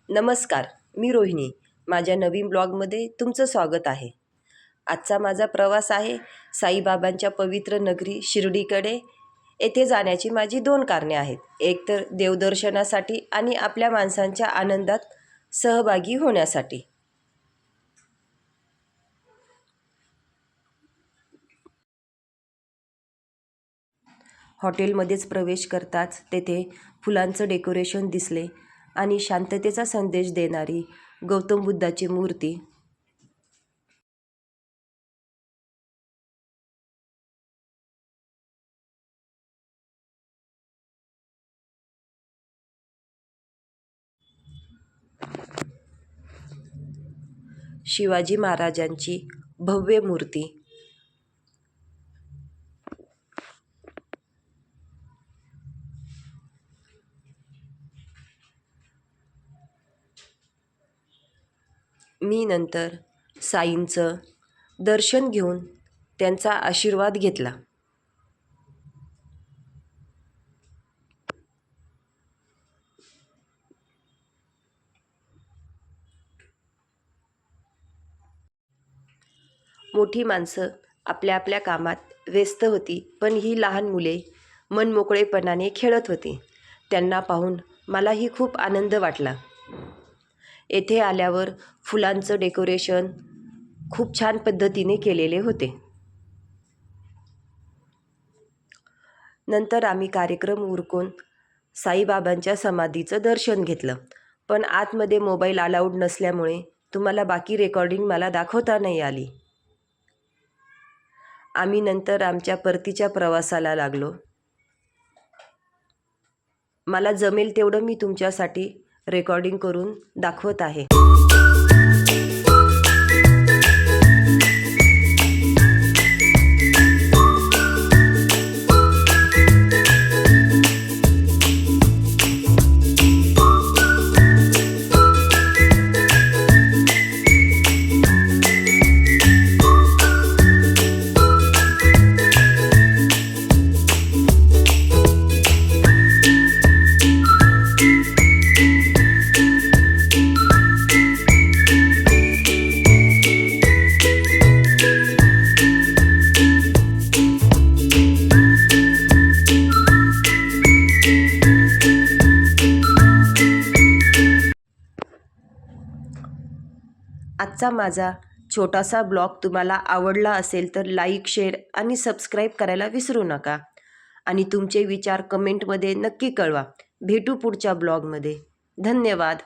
नमस्कार, मी रोहिणी. माझ्या नवीन ब्लॉगमध्ये तुमचं स्वागत आहे. आजचा माझा प्रवास आहे साईबाबांच्या पवित्र नगरी शिर्डीकडे. येथे जाण्याची माझी 2 कारणे आहेत. एक तर देवदर्शनासाठी आणि आपल्या माणसांच्या आनंदात सहभागी होण्यासाठी. हॉटेलमध्येच प्रवेश करताच तेथे फुलांचं डेकोरेशन दिसले आणि शांततेचा संदेश देणारी गौतम बुद्धाची मूर्ती. शिवाजी महाराजांची भव्य मूर्ती. मी नंतर साईंचं दर्शन घेऊन त्यांचा आशीर्वाद घेतला. मोठी माणसं आपल्या आपल्या कामात व्यस्त होती, पण ही लहान मुले मनमोकळेपणाने खेळत होती. त्यांना पाहून मलाही खूप आनंद वाटला. येथे आल्यावर फुलांचं डेकोरेशन खूप छान पद्धतीने केलेले होते. नंतर आम्ही कार्यक्रम उरकून साईबाबांच्या समाधीचं दर्शन घेतलं. पण आतमध्ये मोबाईल अलाउड नसल्यामुळे तुम्हाला बाकी रेकॉर्डिंग मला दाखवता नाही आली. आम्ही नंतर आमच्या परतीच्या प्रवासाला लागलो. मला जमेल तेवढं मी तुमच्यासाठी रेकॉर्डिंग करून दाखवत आहे. आजचा माझा छोटासा ब्लॉग तुम्हाला आवडला असेल तर लाईक, शेअर आणि सबस्क्राईब करायला विसरू नका. आणि तुमचे विचार कमेंटमध्ये नक्की कळवा. भेटू पुढच्या ब्लॉगमध्ये. धन्यवाद.